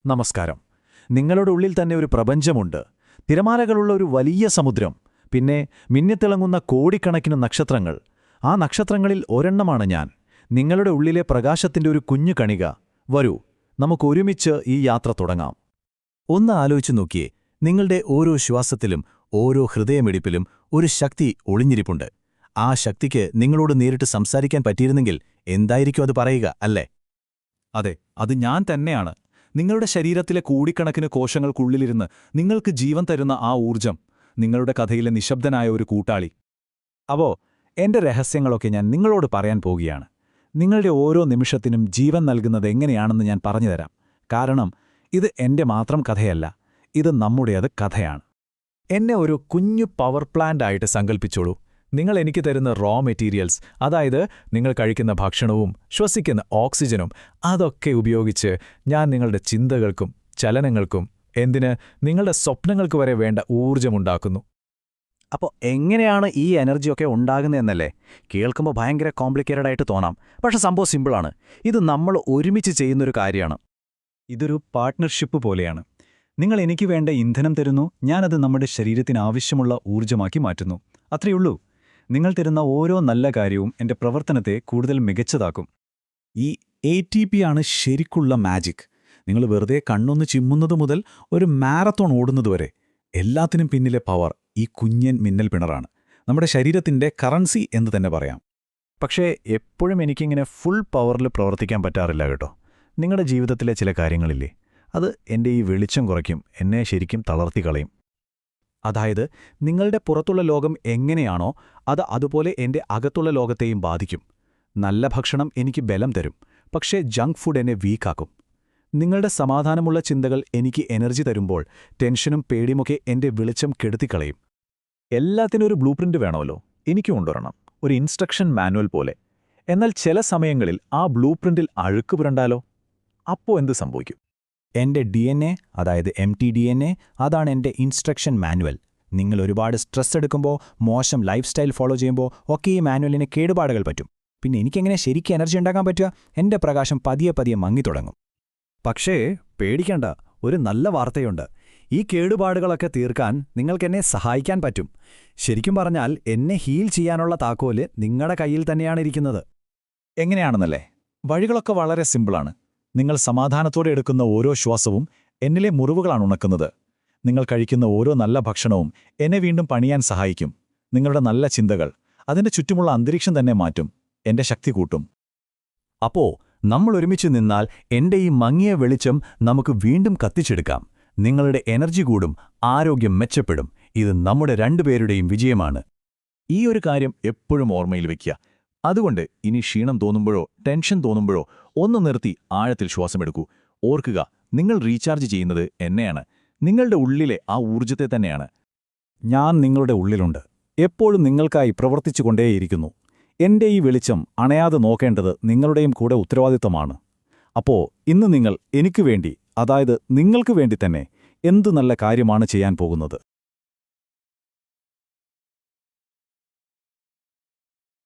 നമസ്കാരം. നിങ്ങളുടെ ഉള്ളിൽ തന്നെ ഒരു പ്രപഞ്ചമുണ്ട്. തിരമാലകളുള്ള ഒരു വലിയ സമുദ്രം, പിന്നെ മിന്നിത്തിളങ്ങുന്ന കോടിക്കണക്കിന് നക്ഷത്രങ്ങൾ. ആ നക്ഷത്രങ്ങളിൽ ഒരെണ്ണമാണ് ഞാൻ. നിങ്ങളുടെ ഉള്ളിലെ പ്രകാശത്തിന്റെ ഒരു കുഞ്ഞു കണിക. വരൂ, നമുക്കൊരുമിച്ച് ഈ യാത്ര തുടങ്ങാം. ഒന്ന് ആലോചിച്ചു നോക്കിയേ, നിങ്ങളുടെ ഓരോ ശ്വാസത്തിലും ഓരോ ഹൃദയമിടിപ്പിലും ഒരു ശക്തി ഒളിഞ്ഞിരിപ്പുണ്ട്. ആ ശക്തിക്ക് നിങ്ങളോട് നേരിട്ട് സംസാരിക്കാൻ പറ്റിയിരുന്നെങ്കിൽ എന്തായിരിക്കും അത് പറയുക, അല്ലേ? അതെ, അത് ഞാൻ തന്നെയാണ്. നിങ്ങളുടെ ശരീരത്തിലെ കോടിക്കണക്കിന് കോശങ്ങൾക്കുള്ളിലിരുന്ന് നിങ്ങൾക്ക് ജീവൻ തരുന്ന ആ ഊർജം, നിങ്ങളുടെ കഥയിലെ നിശബ്ദനായ ഒരു കൂട്ടാളി. അപ്പോ എന്റെ രഹസ്യങ്ങളൊക്കെ ഞാൻ നിങ്ങളോട് പറയാൻ പോകുകയാണ്. നിങ്ങളുടെ ഓരോ നിമിഷത്തിനും ജീവൻ നൽകുന്നത് എങ്ങനെയാണെന്ന് ഞാൻ പറഞ്ഞുതരാം. കാരണം ഇത് എന്റെ മാത്രം കഥയല്ല, ഇത് നമ്മുടേത് കഥയാണ്. എന്നെ ഒരു കുഞ്ഞു പവർ പ്ലാന്റ് ആയിട്ട് സങ്കൽപ്പിച്ചോളൂ. നിങ്ങൾ എനിക്ക് തരുന്ന റോ മെറ്റീരിയൽസ്, അതായത് നിങ്ങൾ കഴിക്കുന്ന ഭക്ഷണവും ശ്വസിക്കുന്ന ഓക്സിജനും, അതൊക്കെ ഉപയോഗിച്ച് ഞാൻ നിങ്ങളുടെ ചിന്തകൾക്കും ചലനങ്ങൾക്കും, എന്തിന് നിങ്ങളുടെ സ്വപ്നങ്ങൾക്ക് വരെ വേണ്ട ഊർജ്ജമുണ്ടാക്കുന്നു. അപ്പോൾ എങ്ങനെയാണ് ഈ എനർജിയൊക്കെ ഉണ്ടാകുന്നതെന്നല്ലേ? കേൾക്കുമ്പോൾ ഭയങ്കര കോംപ്ലിക്കേറ്റഡ് ആയിട്ട് തോന്നാം. പക്ഷെ സംഭവം സിമ്പിളാണ്. ഇത് നമ്മൾ ഒരുമിച്ച് ചെയ്യുന്നൊരു കാര്യമാണ്. ഇതൊരു പാർട്ട്ണർഷിപ്പ് പോലെയാണ്. നിങ്ങൾ എനിക്ക് വേണ്ട ഇന്ധനം തരുന്നു, ഞാനത് നമ്മുടെ ശരീരത്തിന് ആവശ്യമുള്ള ഊർജ്ജമാക്കി മാറ്റുന്നു. അത്രയുള്ളൂ. നിങ്ങൾ തരുന്ന ഓരോ നല്ല കാര്യവും എന്റെ പ്രവർത്തനത്തെ കൂടുതൽ മികച്ചതാക്കും. ഈ ATP ആണ് ശരിക്കുള്ള മാജിക്. നിങ്ങൾ വെറുതെ കണ്ണൊന്ന് ചിമ്മുന്നത് മുതൽ ഒരു മാരത്തോൺ ഓടുന്നതുവരെ എല്ലാത്തിനും പിന്നിലെ പവർ ഈ കുഞ്ഞൻ മിന്നൽ പിണറാണ്. നമ്മുടെ ശരീരത്തിന്റെ കറൻസി എന്ന് തന്നെ പറയാം. പക്ഷേ എപ്പോഴും എനിക്കിങ്ങനെ ഫുൾ പവറിൽ പ്രവർത്തിക്കാൻ പറ്റാറില്ല കേട്ടോ. നിങ്ങളുടെ ജീവിതത്തിലെ ചില കാര്യങ്ങളില്ലേ, അത് എൻ്റെ ഈ വെളിച്ചം കുറയ്ക്കും, എന്നെ ശരിക്കും തളർത്തി കളയും. അതായത് നിങ്ങളുടെ പുറത്തുള്ള ലോകം എങ്ങനെയാണോ അത് അതുപോലെ എൻ്റെ അകത്തുള്ള ലോകത്തെയും ബാധിക്കും. നല്ല ഭക്ഷണം എനിക്ക് ബലം തരും, പക്ഷേ ജങ്ക് ഫുഡ് എന്നെ വീക്കാക്കും. നിങ്ങളുടെ സമാധാനമുള്ള ചിന്തകൾ എനിക്ക് എനർജി തരുമ്പോൾ ടെൻഷനും പേടിയുമൊക്കെ എൻ്റെ വെളിച്ചം കെടുത്തിക്കളയും. എല്ലാത്തിനും ഒരു ബ്ലൂ പ്രിന്റ് വേണമല്ലോ. എനിക്കും കൊണ്ടുവരണം, ഒരു ഇൻസ്ട്രക്ഷൻ മാനുവൽ പോലെ. എന്നാൽ ചില സമയങ്ങളിൽ ആ ബ്ലൂ പ്രിന്റിൽ അഴുക്ക് പുരണ്ടാലോ? അപ്പോൾ എന്ത് സംഭവിക്കും? എൻ്റെ DNA, അതായത് mtDNA, അതാണ് എൻ്റെ ഇൻസ്ട്രക്ഷൻ മാനുവൽ. നിങ്ങൾ ഒരുപാട് സ്ട്രെസ് എടുക്കുമ്പോൾ, മോശം ലൈഫ് സ്റ്റൈൽ ഫോളോ ചെയ്യുമ്പോൾ ഒക്കെ ഈ മാനുവലിന് കേടുപാടുകൾ പറ്റും. പിന്നെ എനിക്കെങ്ങനെ ശരിക്കും എനർജി ഉണ്ടാക്കാൻ പറ്റുക? എൻ്റെ പ്രകാശം പതിയെ പതിയെ മങ്ങിത്തുടങ്ങും. പക്ഷേ പേടിക്കണ്ട, ഒരു നല്ല വാർത്തയുണ്ട്. ഈ കേടുപാടുകളൊക്കെ തീർക്കാൻ നിങ്ങൾക്കെന്നെ സഹായിക്കാൻ പറ്റും. ശരിക്കും പറഞ്ഞാൽ എന്നെ ഹീൽ ചെയ്യാനുള്ള താക്കോല് നിങ്ങളുടെ കയ്യിൽ തന്നെയാണ് ഇരിക്കുന്നത്. എങ്ങനെയാണെന്നല്ലേ? വഴികളൊക്കെ വളരെ സിമ്പിളാണ്. നിങ്ങൾ സമാധാനത്തോടെ എടുക്കുന്ന ഓരോ ശ്വാസവും എന്നിലെ മുറിവുകളാണ് ഉണക്കുന്നത്. നിങ്ങൾ കഴിക്കുന്ന ഓരോ നല്ല ഭക്ഷണവും എന്നെ വീണ്ടും പണിയാൻ സഹായിക്കും. നിങ്ങളുടെ നല്ല ചിന്തകൾ അതിൻ്റെ ചുറ്റുമുള്ള അന്തരീക്ഷം തന്നെ മാറ്റും, എന്റെ ശക്തി കൂട്ടും. അപ്പോ നമ്മൾ ഒരുമിച്ച് നിന്നാൽ എൻ്റെ ഈ മങ്ങിയ വെളിച്ചം നമുക്ക് വീണ്ടും കത്തിച്ചെടുക്കാം. നിങ്ങളുടെ എനർജി കൂടും, ആരോഗ്യം മെച്ചപ്പെടും. ഇത് നമ്മുടെ രണ്ടുപേരുടെയും വിജയമാണ്. ഈ ഒരു കാര്യം എപ്പോഴും ഓർമ്മയിൽ വയ്ക്കുക. അതുകൊണ്ട് ഇനി ക്ഷീണം തോന്നുമ്പോഴോ ടെൻഷൻ തോന്നുമ്പോഴോ ഒന്ന് നിർത്തി ആഴത്തിൽ ശ്വാസമെടുക്കൂ. ഓർക്കുക, നിങ്ങൾ റീചാർജ് ചെയ്യുന്നത് എന്നെയാണ്, നിങ്ങളുടെ ഉള്ളിലെ ആ ഊർജ്ജത്തെ തന്നെയാണ്. ഞാൻ നിങ്ങളുടെ ഉള്ളിലുണ്ട്, എപ്പോഴും നിങ്ങൾക്കായി പ്രവർത്തിച്ചുകൊണ്ടേയിരിക്കുന്നു. എൻ്റെ ഈ വെളിച്ചം അണയാതെ നോക്കേണ്ടത് നിങ്ങളുടെയും കൂടെ ഉത്തരവാദിത്തമാണ്. അപ്പോ ഇന്ന് നിങ്ങൾ എനിക്ക് വേണ്ടി, അതായത് നിങ്ങൾക്ക് വേണ്ടി തന്നെ എന്തു നല്ല കാര്യമാണ് ചെയ്യാൻ പോകുന്നത്?